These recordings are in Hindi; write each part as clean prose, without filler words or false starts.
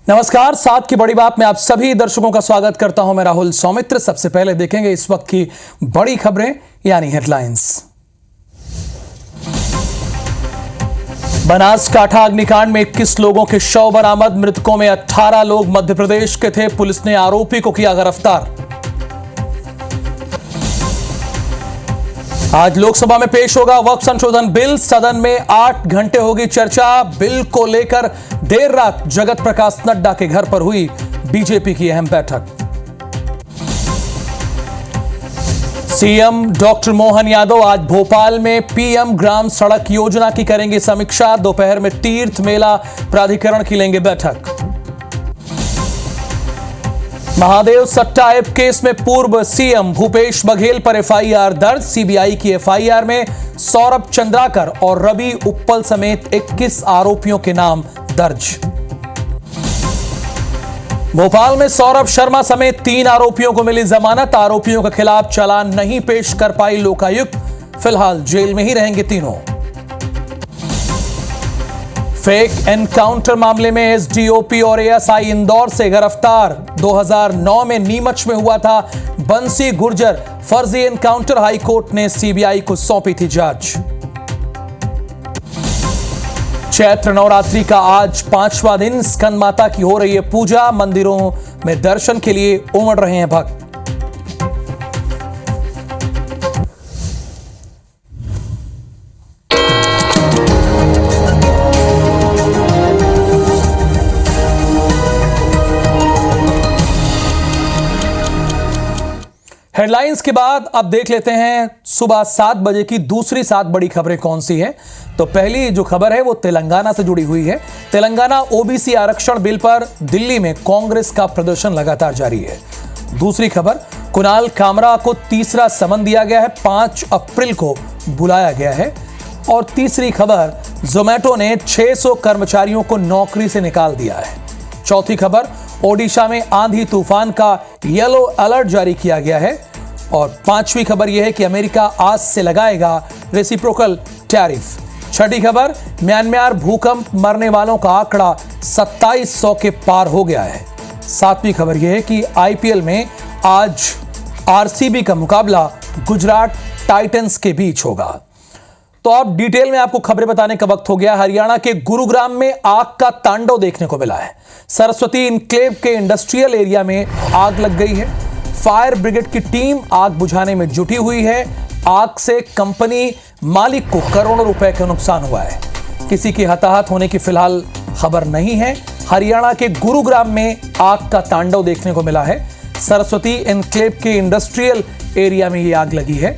नमस्कार, सात की बड़ी बात में आप सभी दर्शकों का स्वागत करता हूं। मैं राहुल सौमित्र। सबसे पहले देखेंगे इस वक्त की बड़ी खबरें यानी हेडलाइंस। बनासकांठा अग्निकांड में 21 लोगों के शव बरामद। मृतकों में 18 लोग मध्य प्रदेश के थे। पुलिस ने आरोपी को किया गिरफ्तार। आज लोकसभा में पेश होगा वक्फ संशोधन बिल। सदन में 8 घंटे होगी चर्चा। बिल को लेकर देर रात जगत प्रकाश नड्डा के घर पर हुई बीजेपी की अहम बैठक। सीएम डॉक्टर मोहन यादव आज भोपाल में पीएम ग्राम सड़क योजना की करेंगे समीक्षा। दोपहर में तीर्थ मेला प्राधिकरण की लेंगे बैठक। महादेव सट्टा ऐप केस में पूर्व सीएम भूपेश बघेल पर एफआईआर दर्ज। सीबीआई की एफआईआर में सौरभ चंद्राकर और रवि उप्पल समेत 21 आरोपियों के नाम दर्ज। भोपाल में सौरभ शर्मा समेत 3 आरोपियों को मिली जमानत। आरोपियों के खिलाफ चालान नहीं पेश कर पाई लोकायुक्त। फिलहाल जेल में ही रहेंगे तीनों। फेक एनकाउंटर मामले में एसडीओपी और एएसआई इंदौर से गिरफ्तार। 2009 में नीमच में हुआ था बंसी गुर्जर फर्जी एनकाउंटर। हाईकोर्ट ने सीबीआई को सौंपी थी जांच। चैत्र नवरात्रि का आज 5वां दिन। स्कंद माता की हो रही है पूजा। मंदिरों में दर्शन के लिए उमड़ रहे हैं भक्त। हेडलाइंस के बाद अब देख लेते हैं सुबह 7 बजे की दूसरी 7 बड़ी खबरें कौन सी हैं। तो पहली जो खबर है वो तेलंगाना से जुड़ी हुई है। तेलंगाना ओबीसी आरक्षण बिल पर दिल्ली में कांग्रेस का प्रदर्शन लगातार जारी है। दूसरी खबर, कुणाल कामरा को तीसरा समन दिया गया है। 5 अप्रैल को बुलाया गया है। और तीसरी खबर, जोमैटो ने 600 कर्मचारियों को नौकरी से निकाल दिया है। चौथी खबर, ओडिशा में आंधी तूफान का येलो अलर्ट जारी किया गया है। और 5वीं खबर यह है कि अमेरिका आज से लगाएगा रेसिप्रोकल टैरिफ। छठी खबर, म्यांमार भूकंप मरने वालों का आंकड़ा 2700 के पार हो गया है। 7वीं खबर यह है कि आईपीएल में आज आरसीबी का मुकाबला गुजरात टाइटंस के बीच होगा। तो अब डिटेल में आपको खबरें बताने का वक्त हो गया। हरियाणा के गुरुग्राम में आग का तांडव देखने को मिला है। सरस्वती इनक्लेव के इंडस्ट्रियल एरिया में आग लग गई है। फायर ब्रिगेड की टीम आग बुझाने में जुटी हुई है। आग से कंपनी मालिक को करोड़ों रुपए का नुकसान हुआ है। किसी की हताहत होने की फिलहाल खबर नहीं है। हरियाणा के गुरुग्राम में आग का तांडव देखने को मिला है। सरस्वती इनक्लेव के इंडस्ट्रियल एरिया में यह आग लगी है।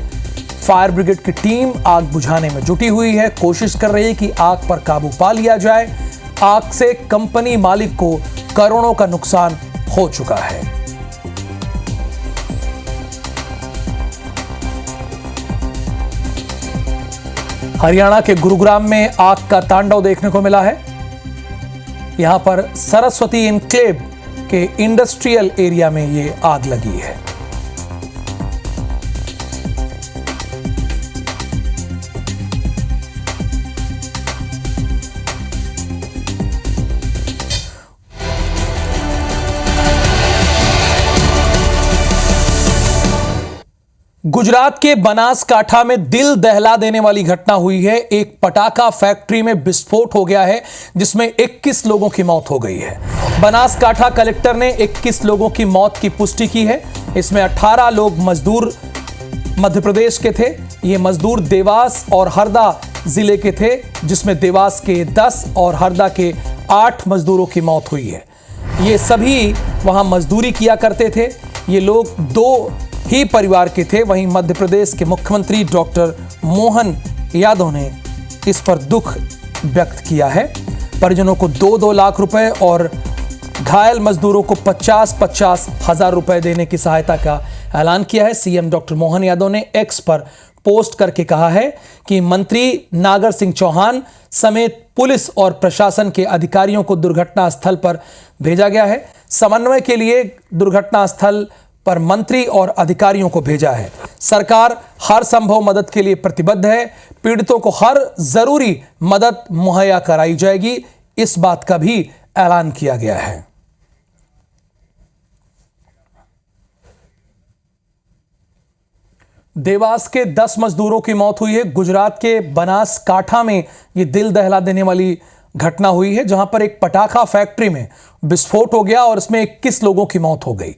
फायर ब्रिगेड की टीम आग बुझाने में जुटी हुई है। कोशिश कर रही है कि आग पर काबू पा लिया जाए। आग से कंपनी मालिक को करोड़ों का नुकसान हो चुका है। हरियाणा के गुरुग्राम में आग का तांडव देखने को मिला है। यहां पर सरस्वती इनक्लेव के इंडस्ट्रियल एरिया में यह आग लगी है। गुजरात के बनासकांठा में दिल दहला देने वाली घटना हुई है। एक पटाखा फैक्ट्री में विस्फोट हो गया है जिसमें 21 लोगों की मौत हो गई है। बनासकांठा कलेक्टर ने 21 लोगों की मौत की पुष्टि की है। इसमें 18 लोग मजदूर मध्य प्रदेश के थे। ये मजदूर देवास और हरदा जिले के थे, जिसमें देवास के 10 और हरदा के 8 मजदूरों की मौत हुई है। ये सभी वहां मजदूरी किया करते थे। ये लोग 2 ही परिवार के थे। वहीं मध्य प्रदेश के मुख्यमंत्री डॉक्टर मोहन यादव ने इस पर दुख व्यक्त किया है। परिजनों को 2-2 लाख रुपए और घायल मजदूरों को 50-50 हजार रुपए देने की सहायता का ऐलान किया है। सीएम डॉक्टर मोहन यादव ने एक्स पर पोस्ट करके कहा है कि मंत्री नागर सिंह चौहान समेत पुलिस और प्रशासन के अधिकारियों को दुर्घटना स्थल पर भेजा गया है। समन्वय के लिए दुर्घटना स्थल पर मंत्री और अधिकारियों को भेजा है। सरकार हर संभव मदद के लिए प्रतिबद्ध है। पीड़ितों को हर जरूरी मदद मुहैया कराई जाएगी, इस बात का भी ऐलान किया गया है। देवास के 10 मजदूरों की मौत हुई है। गुजरात के बनासकांठा में ये दिल दहला देने वाली घटना हुई है, जहां पर एक पटाखा फैक्ट्री में विस्फोट हो गया और इसमें 21 लोगों की मौत हो गई।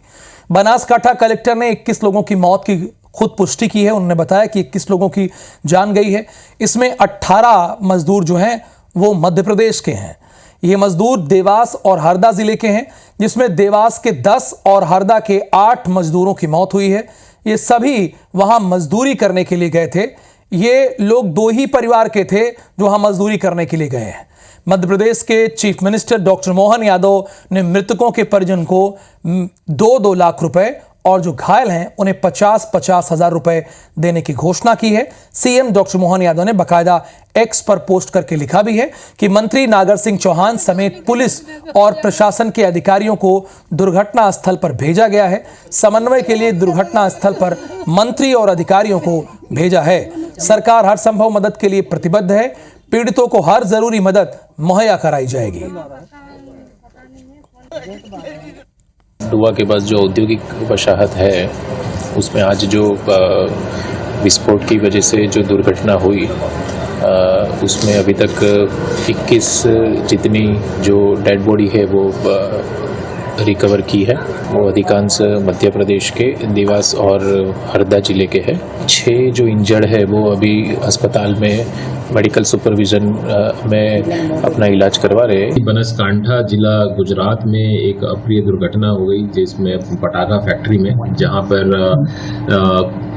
बनासकांठा कलेक्टर ने 21 लोगों की मौत की खुद पुष्टि की है। उन्होंने बताया कि 21 लोगों की जान गई है। इसमें 18 मजदूर जो हैं वो मध्य प्रदेश के हैं। ये मजदूर देवास और हरदा जिले के हैं, जिसमें देवास के 10 और हरदा के 8 मजदूरों की मौत हुई है। ये सभी वहां मजदूरी करने के लिए गए थे। ये लोग 2 ही परिवार के थे जो वहां मजदूरी करने के लिए गए हैं। मध्य प्रदेश के chief minister doctor Mohan Yadav ने मृतकों के परिजन को 2-2 लाख रुपए और जो घायल हैं उन्हें 50-50 हजार रुपए देने की घोषणा की है। सीएम डॉक्टर मोहन यादव ने बकायदा एक्स पर पोस्ट करके लिखा भी है कि मंत्री नागर सिंह चौहान समेत पुलिस और प्रशासन के अधिकारियों को दुर्घटना स्थल पर भेजा गया है। समन्वय के लिए दुर्घटना स्थल पर मंत्री और अधिकारियों को भेजा है। सरकार हर संभव मदद के लिए प्रतिबद्ध है। पीड़ितों को हर जरूरी मदद मुहैया कराई जाएगी। डुआ के पास जो औद्योगिक वसाहत है उसमें आज जो विस्फोट की वजह से जो दुर्घटना हुई उसमें अभी तक 21 जितनी जो डेड बॉडी है वो रिकवर की है। वो अधिकांश मध्य प्रदेश के देवास और हरदा जिले के हैं। 6 जो इंजर्ड है वो अभी अस्पताल में मेडिकल सुपरविजन में अपना इलाज करवा रहे हैं। बनासकांठा जिला गुजरात में एक अप्रिय दुर्घटना हो गई जिसमें पटाखा फैक्ट्री में, जहां पर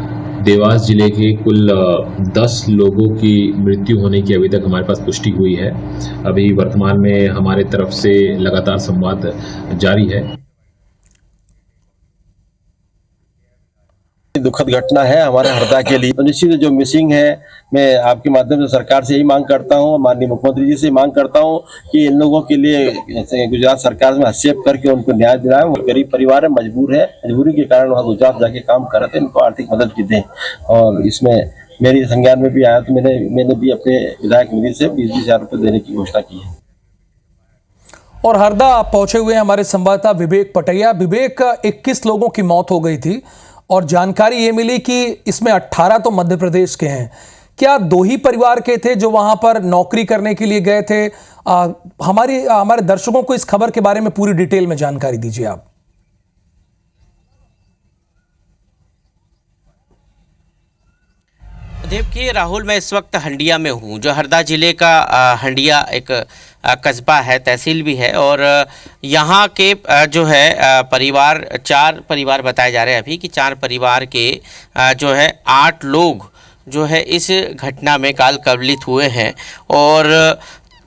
देवास जिले के कुल 10 लोगों की मृत्यु होने की अभी तक हमारे पास पुष्टि हुई है। अभी वर्तमान में हमारे तरफ से लगातार संवाद जारी है। दुखद घटना है हमारे हरदा के लिए। तो निश्चित जो मिसिंग है, मैं आपके माध्यम से सरकार से यही मांग करता हूँ, माननीय मुख्यमंत्री जी से मांग करता हूँ कि इन लोगों के लिए गुजरात सरकार में हस्तक्षेप करके उनको न्याय दिलाएं। वो गरीब परिवार है, मजबूर है, मजबूरी के कारण वहाँ गुजरात जाके काम कर रहे थे, इनको आर्थिक मदद भी दें। और इसमें मेरी संज्ञान में भी आया तो मैंने भी अपने विधायक निधि से 20-20 हजार रुपये देने की घोषणा की है। और हरदा पहुंचे हुए हमारे संवाददाता विवेक पटैया। विवेक, 21 लोगों की मौत हो गई थी और जानकारी ये मिली कि इसमें 18 तो मध्य प्रदेश के हैं। क्या 2 ही परिवार के थे जो वहां पर नौकरी करने के लिए गए थे? हमारे दर्शकों को इस खबर के बारे में पूरी डिटेल में जानकारी दीजिए आप। देखिए राहुल, मैं इस वक्त हंडिया में हूँ, जो हरदा जिले का हंडिया एक कस्बा है, तहसील भी है। और यहाँ के जो है परिवार 4 परिवार बताए जा रहे हैं अभी कि 4 परिवार के जो है 8 लोग जो है इस घटना में काल कवलित हुए हैं और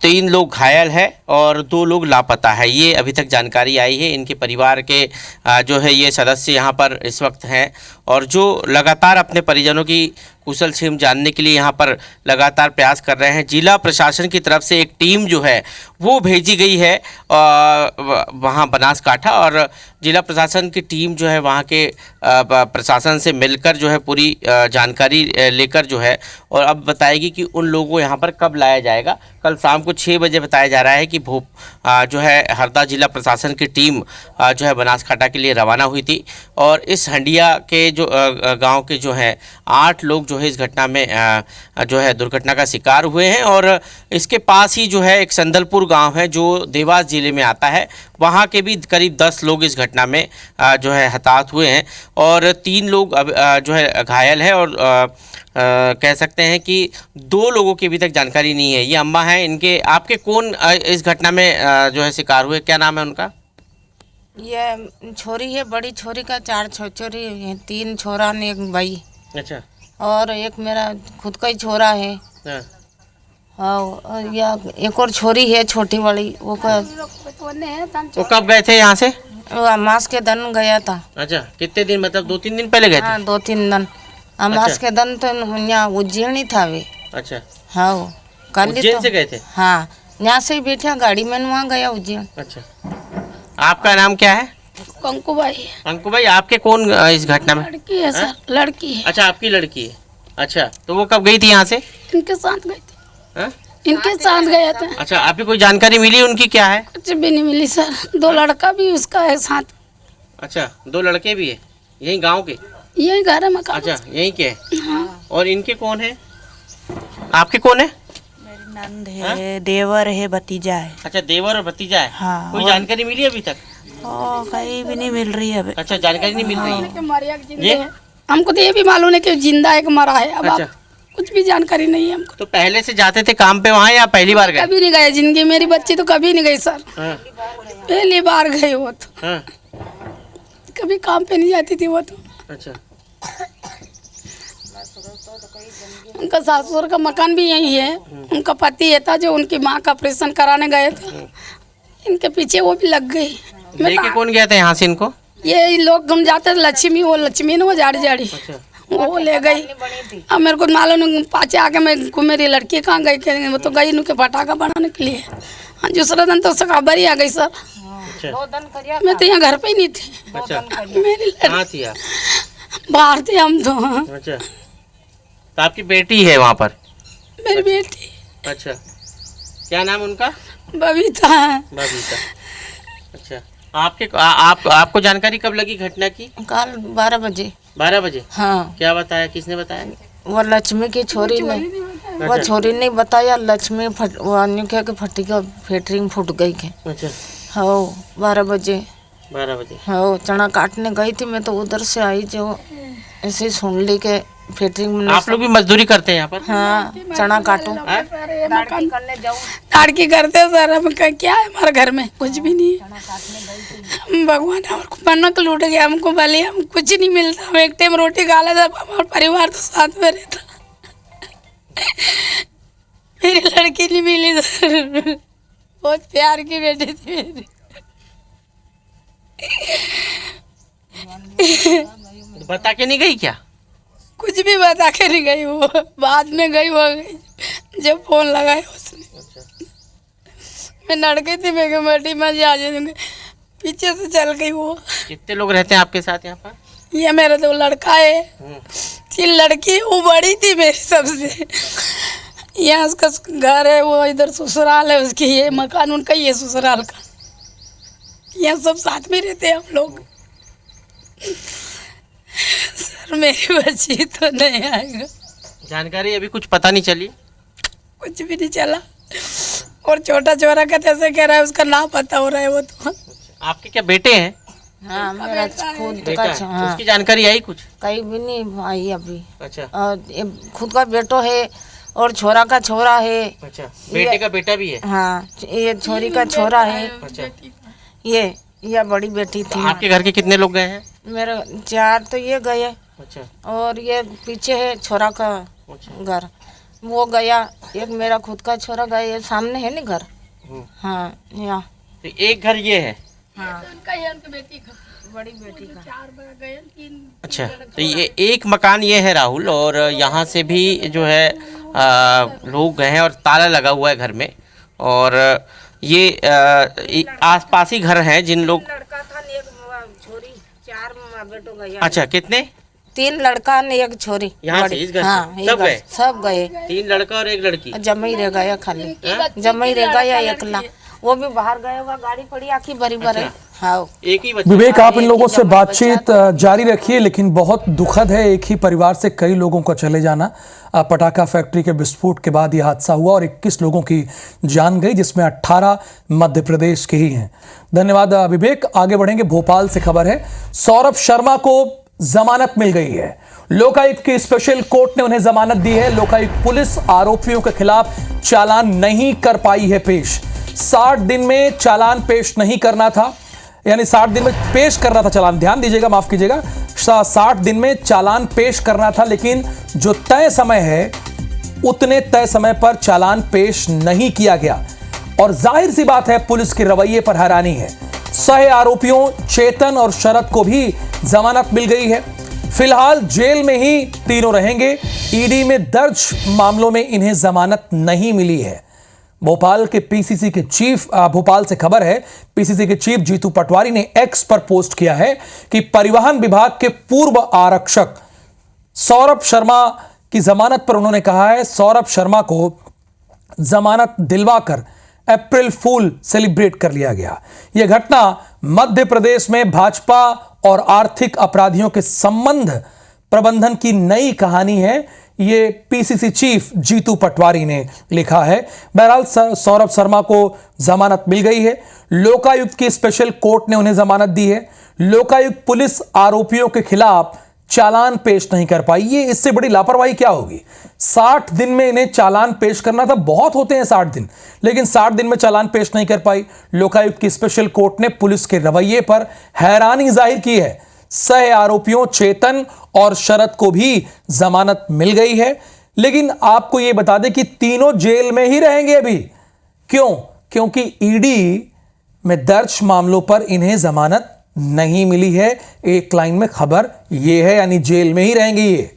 3 लोग घायल हैं और 2 लोग लापता है। ये अभी तक जानकारी आई है। इनके परिवार के जो है ये सदस्य यहाँ पर इस वक्त हैं और जो लगातार अपने परिजनों की कुशल क्षेम जानने के लिए यहाँ पर लगातार प्रयास कर रहे हैं। जिला प्रशासन की तरफ से एक टीम जो है वो भेजी गई है वहाँ बनासकांठा, और जिला प्रशासन की टीम जो है वहाँ के प्रशासन से मिलकर जो है पूरी जानकारी लेकर जो है और अब बताएगी कि उन लोगों को यहाँ पर कब लाया जाएगा। कल शाम को 6 बजे बताया जा रहा है कि जो है हरदा जिला प्रशासन की टीम जो है बनासकांठा के लिए रवाना हुई थी और इस हंडिया के जो गाँव के जो है 8 लोग जो है इस घटना में जो है दुर्घटना का शिकार हुए हैं। और इसके पास ही जो है एक संदलपुर गांव है जो देवास जिले में आता है, वहां के भी करीब 10 लोग इस घटना में जो है हताहत हुए हैं और 3 लोग जो है घायल है। और कह सकते हैं कि 2 लोगों की अभी तक जानकारी नहीं है। ये अम्मा है, इनके आपके कौन इस घटना में जो है शिकार हुए, क्या नाम है उनका? ये छोरी है, बड़ी छोरी का 4 छोरी है, 3 छोरा ने एक भाई। अच्छा। और एक मेरा खुद का ही छोरा है। हाँ, या एक और छोरी है छोटी वाली। वो कब गए थे यहाँ से? अमास के दिन गया था। अच्छा, कितने दिन, मतलब 2-3 दिन पहले गए थे? हाँ, 2-3 दिन। अमास के दिन तो यहाँ उज्जैन ही था वे। अच्छा। हाँ, उज्जैन से गए थे? हाँ, यहाँ से ही बैठा गाड़ी में वहाँ गया उज्जैन। अच्छा, आपका नाम क्या है? कंकु भाई। कंकु भाई, आपके कौन इस घटना में? लड़की है सर, लड़की है। अच्छा, आपकी लड़की है। अच्छा, तो वो कब गई थी यहाँ से? इनके साथ गई थी। इनके साथ गया था। अच्छा, आपकी कोई जानकारी मिली उनकी क्या है? कुछ भी नहीं मिली सर। 2 लड़का भी उसका है साथ। अच्छा, 2 लड़के भी है, यही गांव के? यही घर है मकान। अच्छा, यहीं के हैं। और इनके कौन है? आपके कौन है? मेरी नंद है, देवर है, भतीजा है। अच्छा, देवर और भतीजा है। हाँ। कोई जानकारी मिली अभी तक? कहीं भी नहीं मिल रही है अभी। अच्छा, जानकारी नहीं मिल रही है। ये हमको तो ये भी मालूम है कि जिंदा एक मरा है। अब अच्छा। आप कुछ भी जानकारी नहीं है हमको। तो पहले से जाते थे काम पे वहाँ या पहली बार गए? कभी नहीं गए जिंदगी, मेरी बच्ची तो कभी नहीं गई सर। हाँ, पहली बार गई वो तो, हाँ, कभी काम पे नहीं जाती थी वो तो। अच्छा, उनका सासुर का मकान भी यही है। उनका पति ये था जो उनकी माँ का ऑपरेशन कराने गए थे, इनके पीछे वो भी लग गई। लेके कौन गया था यहाँ से इनको? ये लोग हम जाते थे, लक्ष्मी ना वो जाड़ी जाड़ी वो ले गई। अब मेरे को मालूम नहीं, पाचे आके मेरी लड़की कहाँ गई, कहेंगे वो तो गई उनके पटाखा बनाने के लिए। हाँ, दूसरा दिन तो उससे खबर ही आ गई सर। मैं तो यहाँ घर पे ही नहीं थी। अच्छा, मेरी कहाँ थी आप? बाहर थे हम तो। अच्छा, तो आपकी बेटी है वहाँ पर? मेरी बेटी अच्छा, क्या नाम उनका? बबीता। बबीता। अच्छा, आपको जानकारी कब लगी घटना की? कल 12 बजे। 12 बजे? हाँ, क्या बताया, किसने बताया? वो लक्ष्मी की छोरी ने, वो छोरी ने बताया। लक्ष्मी वो अन्य क्या कि फैक्ट्री में फूट गई के। अच्छा, हाँ, 12 बजे। 12 बजे। हाँ, चना काटने गई थी मैं, तो उधर से आई जो ऐसे ही सुन ली के फैक्ट्री में। आप लोग भी मजदूरी करते हैं यहाँ पर? हाँ, चना काटूं। लड़की करते सर। हम क्या है हमारे घर में, कुछ भी नहीं है। भगवान हमको मन्नत लूट गया, हमको भले हम कुछ नहीं मिलता। हम एक टाइम रोटी खा लेते, हमारा परिवार तो साथ में रहता। मेरी लड़की नहीं मिली सर, बहुत प्यार की बेटी थी मेरी। बता के नहीं गई क्या? कुछ भी बता के नहीं गई वो, बाद में गई वो गई जब फोन लगाया उसने। मैं लड़की थी, मैं मल्टी में आ जाऊंगी, पीछे से चल गई वो। कितने लोग रहते हैं आपके साथ यहाँ पर? ये मेरा तो लड़का है, 3 लड़की, वो बड़ी थी मेरी सबसे। यहाँ उसका घर है, वो इधर ससुराल है उसकी, ये मकान उनका, ये ससुराल का। यहाँ सब साथ में रहते हैं हम लोग। सर मेरी बच्ची तो नहीं आएगा। जानकारी अभी कुछ पता नहीं चली? कुछ भी नहीं चला। और छोटा छोरा का ऐसे कह रहा है, उसका नाम पता हो रहा है वो तो। आपके क्या बेटे हैं? हाँ, मेरा खुद बेटा का। है? हाँ, उसकी जानकारी आई कुछ? कहीं भी नहीं आई अभी। अच्छा, और ये खुद का बेटो है और छोरा का छोरा है। अच्छा, बेटे का बेटा भी है? हाँ, ये छोरी का छोरा है। अच्छा, ये बड़ी बेटी थी। आपके घर के कितने लोग गए हैं? मेरे 4 तो ये गए, अच्छा, और ये पीछे है छोरा का अच्छा, घर, वो गया। एक मेरा खुद का छोरा गया, ये सामने है ना घर। हाँ, यहाँ तो एक घर ये है। हाँ, बेटी का, बड़ी बेटी का। 4 गए, 3। अच्छा, तो ये एक मकान ये है राहुल, और यहाँ से भी जो है लोग गए हैं और ताला लगा हुआ है घर में। और ये आसपास ही घर हैं जिन लोग। लड़का था, एक छोरी, 4 बेटो गया। अच्छा, कितने? 3 लड़का ने एक छोरी। यहाँ से इस घर से? हाँ, सब गए? सब गए। 3 लड़का और 1 लड़की? जमा ही रह गया खाली, जमा ही रह गया अकेला। वो भी बाहर गया हुआ, गाड़ी पड़ी आखी भरी भरी। हाँ, एक ही बच्चा? विवेक, आप इन लोगों से बातचीत जारी रखिए, लेकिन बहुत दुखद है एक ही परिवार से कई लोगों का चले जाना। पटाखा फैक्ट्री के विस्फोट के बाद यह हादसा हुआ और 21 लोगों की जान गई, जिसमें 18 मध्य प्रदेश के ही हैं। धन्यवाद विवेक। आगे बढ़ेंगे, भोपाल से खबर है। सौरभ शर्मा को जमानत मिल गई है। लोकायुक्त की स्पेशल कोर्ट ने उन्हें जमानत दी है। लोकायुक्त पुलिस आरोपियों के खिलाफ चालान नहीं कर पाई है पेश। 60 दिन में चालान पेश नहीं करना था, यानी 60 दिन में पेश करना था चालान, ध्यान दीजिएगा, माफ कीजिएगा, 60 दिन में चालान पेश करना था, लेकिन जो तय समय है उतने तय समय पर चालान पेश नहीं किया गया। और जाहिर सी बात है, पुलिस के रवैये पर हैरानी है। सह आरोपियों चेतन और शरद को भी जमानत मिल गई है। फिलहाल जेल में ही तीनों रहेंगे। ईडी में दर्ज मामलों में इन्हें जमानत नहीं मिली है। भोपाल के पीसीसी के चीफ, भोपाल से खबर है, पीसीसी के चीफ जीतू पटवारी ने एक्स पर पोस्ट किया है कि परिवहन विभाग के पूर्व आरक्षक सौरभ शर्मा की जमानत पर उन्होंने कहा है, सौरभ शर्मा को जमानत दिलवाकर अप्रैल फूल सेलिब्रेट कर लिया गया। यह घटना मध्य प्रदेश में भाजपा और आर्थिक अपराधियों के संबंध प्रबंधन की नई कहानी है, ये पीसीसी चीफ जीतू पटवारी ने लिखा है। बहरहाल सौरभ शर्मा को जमानत मिल गई है। लोकायुक्त की स्पेशल कोर्ट ने उन्हें जमानत दी है। लोकायुक्त पुलिस आरोपियों के खिलाफ चालान पेश नहीं कर पाई। ये इससे बड़ी लापरवाही क्या होगी? 60 दिन में इन्हें चालान पेश करना था, बहुत होते हैं 60 दिन, लेकिन 60 दिन में चालान पेश नहीं कर पाई। लोकायुक्त की स्पेशल कोर्ट ने पुलिस के रवैये पर हैरानी जाहिर की है। सह आरोपियों चेतन और शरद को भी जमानत मिल गई है, लेकिन आपको यह बता दें कि तीनों जेल में ही रहेंगे अभी। क्यों? क्योंकि ईडी में दर्ज मामलों पर इन्हें जमानत नहीं मिली है। एक लाइन में खबर यह है, यानी जेल में ही रहेंगे ये।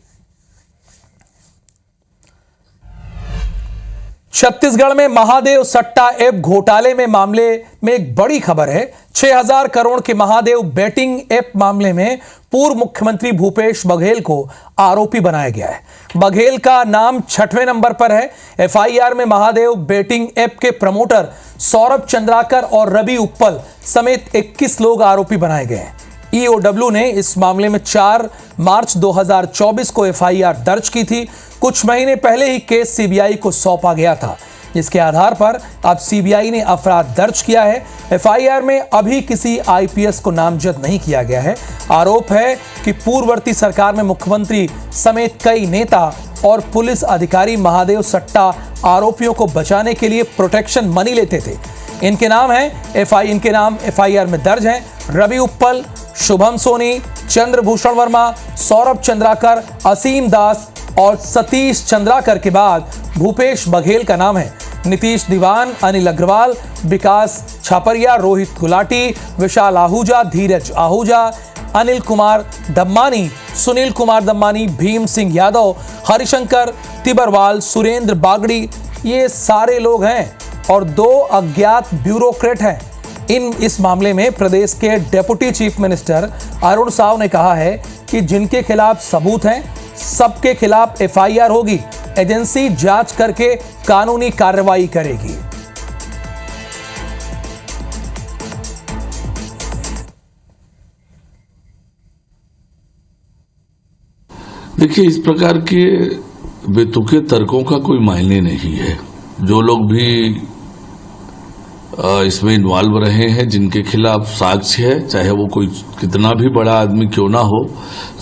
छत्तीसगढ़ में महादेव सट्टा ऐप घोटाले में मामले में एक बड़ी खबर है। 6000 करोड़ के महादेव बेटिंग ऐप मामले में पूर्व मुख्यमंत्री भूपेश बघेल को आरोपी बनाया गया है। बघेल का नाम 6वें नंबर पर है। एफआईआर में महादेव बेटिंग ऐप के प्रमोटर सौरभ चंद्राकर और रवि उप्पल समेत 21 लोग आरोपी बनाए गए हैं। ईओडब्ल्यू ने इस मामले में 4 मार्च 2024 को एफआईआर दर्ज की थी। कुछ महीने पहले ही केस सीबीआई को सौंपा गया था, जिसके आधार पर अब सीबीआई ने अपराध दर्ज किया है। एफआईआर में अभी किसी आईपीएस को नामजद नहीं किया गया है। आरोप है कि पूर्ववर्ती सरकार में मुख्यमंत्री समेत कई नेता और पुलिस अधिकारी महादेव सट्टा आरोपियों को बचाने के लिए प्रोटेक्शन मनी लेते थे। इनके नाम एफआईआर में दर्ज हैं। रवि उप्पल, शुभम सोनी, चंद्रभूषण वर्मा, सौरभ चंद्राकर, असीम दास और सतीश चंद्राकर के बाद भूपेश बघेल का नाम है। नीतीश दीवान, अनिल अग्रवाल, विकास छापरिया, रोहित गुलाटी, विशाल आहूजा, धीरज आहूजा, अनिल कुमार दम्मानी, सुनील कुमार दम्मानी, भीम सिंह यादव, हरिशंकर तिबरवाल, सुरेंद्र बागड़ी, ये सारे लोग हैं और 2 अज्ञात ब्यूरोक्रेट हैं। इस मामले में प्रदेश के deputy chief minister Arun Sao ने कहा है कि जिनके खिलाफ सबूत हैं सबके खिलाफ एफआईआर होगी। एजेंसी जांच करके कानूनी कार्रवाई करेगी। देखिए, इस प्रकार के बेतुके तर्कों का कोई मायने नहीं है। जो लोग भी इसमें इन्वॉल्व रहे हैं, जिनके खिलाफ साक्ष्य है, चाहे वो कोई कितना भी बड़ा आदमी क्यों ना हो,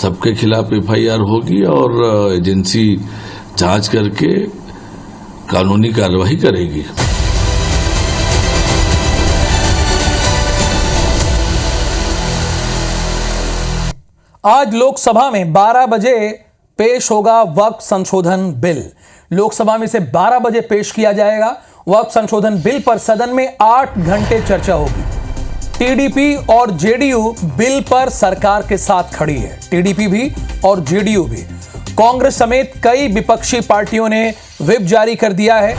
सबके खिलाफ एफआईआर होगी और एजेंसी जांच करके कानूनी कार्रवाई करेगी। आज लोकसभा में 12 बजे पेश होगा वक्फ संशोधन बिल। लोकसभा में इसे 12 बजे पेश किया जाएगा। वक्फ संशोधन बिल पर सदन में 8 घंटे चर्चा होगी। टीडीपी और जेडीयू बिल पर सरकार के साथ खड़ी है। टीडीपी भी और जेडीयू भी। कांग्रेस समेत कई विपक्षी पार्टियों ने व्हिप जारी कर दिया है।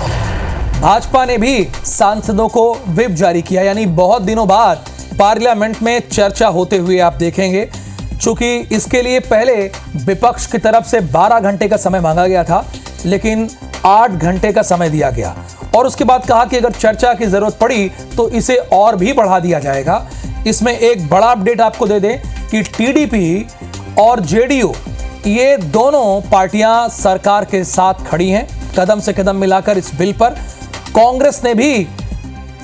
भाजपा ने भी सांसदों को व्हिप जारी किया, यानी बहुत दिनों बाद पार्लियामेंट में चर्चा होते हुए आप देखेंगे। चूंकि इसके लिए पहले विपक्ष की तरफ से 12 घंटे का समय मांगा गया था, लेकिन 8 घंटे का समय दिया गया और उसके बाद कहा कि अगर चर्चा की जरूरत पड़ी तो इसे और भी बढ़ा दिया जाएगा। इसमें एक बड़ा अपडेट आपको दे दें कि टीडीपी और जेडीयू ये दोनों पार्टियां सरकार के साथ खड़ी हैं, कदम से कदम मिलाकर इस बिल पर। कांग्रेस ने भी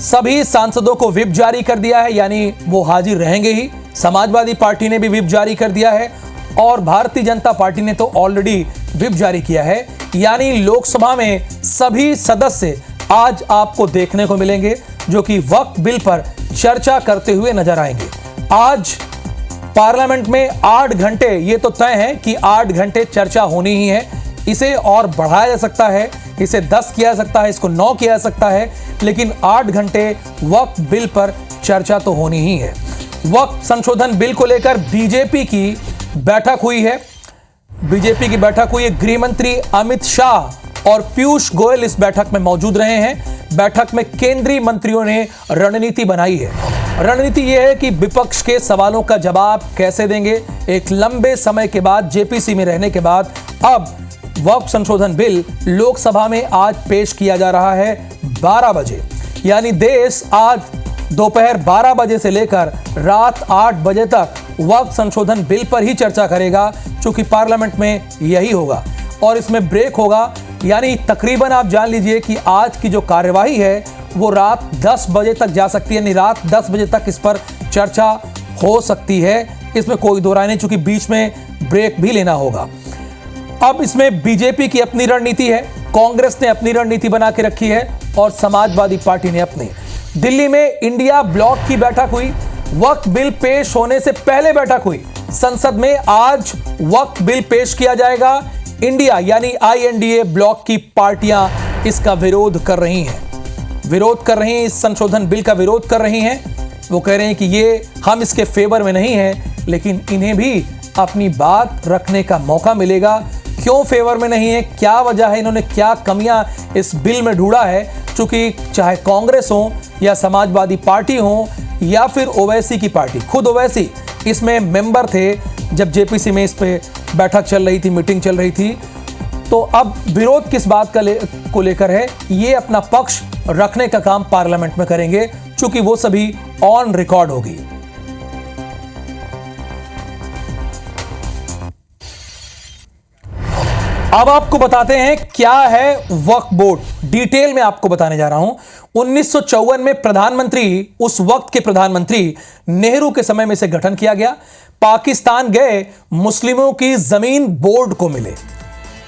सभी सांसदों को व्हिप जारी कर दिया है, यानी वो हाजिर रहेंगे ही। समाजवादी पार्टी ने भी व्हिप जारी कर दिया है और भारतीय जनता पार्टी ने तो ऑलरेडी व्हिप जारी किया है। यानी लोकसभा में सभी सदस्य आज आपको देखने को मिलेंगे जो कि वक्फ बिल पर चर्चा करते हुए नजर आएंगे। आज पार्लियामेंट में 8 घंटे, ये तो तय है कि 8 घंटे चर्चा होनी ही है। इसे और बढ़ाया जा सकता है, इसे 10 किया जा सकता है, इसको 9 किया जा सकता है, लेकिन 8 घंटे वक्फ बिल पर चर्चा तो होनी ही है। वक्फ संशोधन बिल को लेकर बीजेपी की बैठक हुई है। बीजेपी की बैठक हुई है। गृह मंत्री अमित शाह और पीयूष गोयल इस बैठक में मौजूद रहे हैं। बैठक में केंद्रीय मंत्रियों ने रणनीति बनाई है। रणनीति यह है कि विपक्ष के सवालों का जवाब कैसे देंगे। एक लंबे समय के बाद, जेपीसी में रहने के बाद, अब वक्फ संशोधन बिल लोकसभा में आज पेश किया जा रहा है 12 बजे। यानी देश आज दोपहर 12 बजे से लेकर रात 8 बजे तक वक्फ संशोधन बिल पर ही चर्चा करेगा, चूंकि पार्लियामेंट में यही होगा और इसमें ब्रेक होगा। यानी तकरीबन आप जान लीजिए कि आज की जो कार्यवाही है वो रात 10 बजे तक जा सकती है, यानी रात 10 बजे तक इस पर चर्चा हो सकती है। इसमें कोई दो राय नहीं, चूंकि बीच में ब्रेक भी लेना होगा। अब इसमें बीजेपी की अपनी रणनीति है, कांग्रेस ने अपनी रणनीति बना के रखी है और समाजवादी पार्टी ने अपनी। दिल्ली में इंडिया ब्लॉक की बैठक हुई, वक्फ बिल पेश होने से पहले बैठक हुई। संसद में आज वक्फ बिल पेश किया जाएगा। इंडिया यानी INDA ब्लॉक की पार्टियां इसका विरोध कर रही हैं, इस संशोधन बिल का विरोध कर रही हैं। वो कह रहे हैं कि ये हम इसके फेवर में नहीं हैं, लेकिन इन्हें भी अपनी बात रखने का मौका मिलेगा। क्यों फेवर में नहीं है, क्या वजह है, इन्होंने क्या कमियां इस बिल में ढूंढा है? चूंकि चाहे कांग्रेस हो या समाजवादी पार्टी हो या फिर ओवैसी की पार्टी, खुद ओवैसी इसमें मेंबर थे जब JPC में इस पे बैठक चल रही थी, मीटिंग चल रही थी। तो अब विरोध किस बात को लेकर है, ये अपना पक्ष रखने का काम पार्लियामेंट में करेंगे, चूंकि वो सभी ऑन रिकॉर्ड होगी। अब आपको बताते हैं क्या है वक्फ बोर्ड, डिटेल में आपको बताने जा रहा हूं। 1954 में प्रधानमंत्री, उस वक्त के प्रधानमंत्री नेहरू के समय में इसे गठन किया गया। पाकिस्तान गए मुस्लिमों की जमीन बोर्ड को मिले,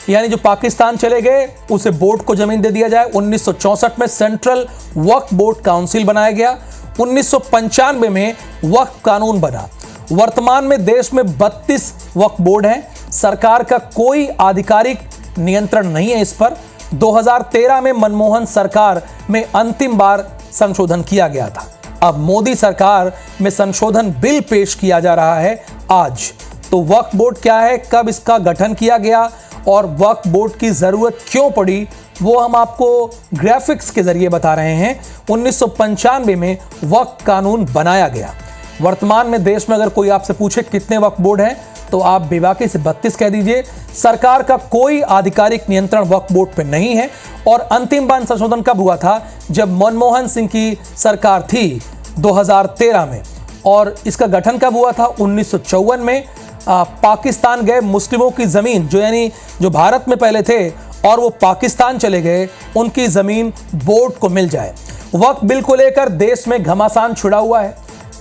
यानी जो पाकिस्तान चले गए उसे बोर्ड को जमीन दे दिया जाए। 1964 में सेंट्रल वक्फ बोर्ड काउंसिल बनाया गया। 1995 में वक्फ कानून बना। वर्तमान में देश में 32 वक्फ बोर्ड हैं। सरकार का कोई आधिकारिक नियंत्रण नहीं है इस पर। 2013 में मनमोहन सरकार में अंतिम बार संशोधन किया गया था। अब मोदी सरकार में संशोधन बिल पेश किया जा रहा है आज। तो वक्फ बोर्ड क्या है, कब इसका गठन किया गया और वक्फ बोर्ड की जरूरत क्यों पड़ी, वो हम आपको ग्राफिक्स के जरिए बता रहे हैं। 1995 में वक्फ कानून बनाया गया। वर्तमान में देश में अगर कोई आपसे पूछे कितने वक्फ बोर्ड हैं, तो आप बेबाकी से 32 कह दीजिए। सरकार का कोई आधिकारिक नियंत्रण वक्फ बोर्ड पे नहीं है। और अंतिम बार संशोधन कब हुआ था, जब मनमोहन सिंह की सरकार थी 2013 में। और इसका गठन कब हुआ था, 1954 में। पाकिस्तान गए मुस्लिमों की जमीन, जो यानी जो भारत में पहले थे और वो पाकिस्तान चले गए, उनकी जमीन बोर्ड को मिल जाए। वक्फ बिल को लेकर देश में घमासान छिड़ा हुआ है।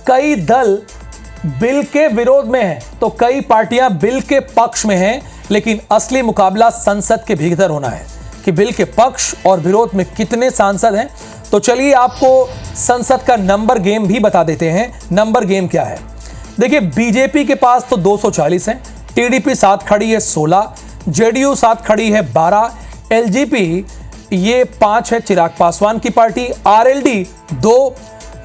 कई दल बिल के विरोध में हैं, तो कई पार्टियां बिल के पक्ष में हैं, लेकिन असली मुकाबला संसद के भीतर होना है कि बिल के पक्ष और विरोध में कितने सांसद हैं। तो चलिए आपको संसद का नंबर गेम भी बता देते हैं। नंबर गेम क्या है, देखिए बीजेपी के पास तो 240 हैं, टीडीपी साथ खड़ी है 16, जेडीयू साथ खड़ी है 12, एलजेपी ये 5 है चिराग पासवान की पार्टी, आरएलडी 2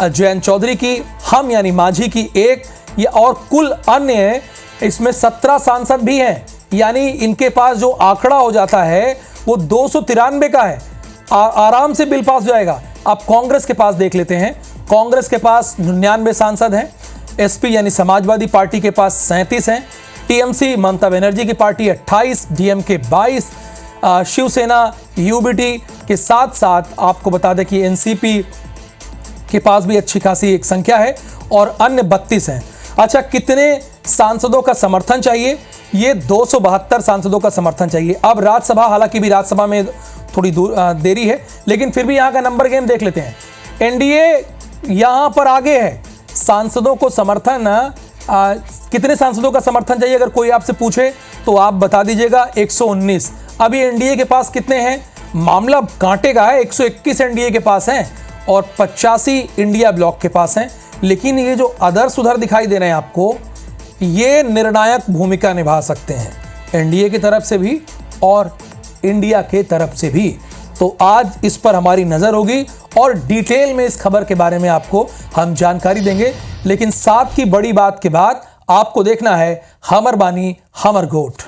जयंत चौधरी की, हम यानी मांझी की 1, ये और कुल अन्य इसमें 17 सांसद भी हैं। यानी इनके पास जो आंकड़ा हो जाता है वो 293 का है, आराम से बिल पास हो जाएगा। अब कांग्रेस के पास देख लेते हैं। कांग्रेस के पास 99 सांसद हैं, एसपी यानी समाजवादी पार्टी के पास 37 हैं, टीएमसी ममता बनर्जी की पार्टी 28, डीएमके 22, शिवसेना यूबीटी के साथ साथ आपको बता दें कि एनसीपी के पास भी अच्छी खासी एक संख्या है और अन्य 32 हैं। अच्छा, कितने सांसदों का समर्थन चाहिए, ये 272 सांसदों का समर्थन चाहिए। अब राज्यसभा, हालांकि भी राज्यसभा में थोड़ी देरी है, लेकिन फिर भी यहां का नंबर गेम देख लेते हैं। एनडीए यहां पर आगे है, सांसदों को समर्थन कितने सांसदों का समर्थन चाहिए अगर कोई आपसे पूछे तो आप बता दीजिएगा 119। अभी एनडीए के पास कितने हैं, मामला कांटे का है, 121 एनडीए के पास हैं और 85 इंडिया ब्लॉक के पास हैं। लेकिन ये जो अदर्स उधर दिखाई दे रहे हैं आपको, ये निर्णायक भूमिका निभा सकते हैं एनडीए की तरफ से भी और इंडिया के तरफ से भी। तो आज इस पर हमारी नजर होगी और डिटेल में इस खबर के बारे में आपको हम जानकारी देंगे। लेकिन साथ की बड़ी बात के बाद आपको देखना है हमर बानी हमर गोठ।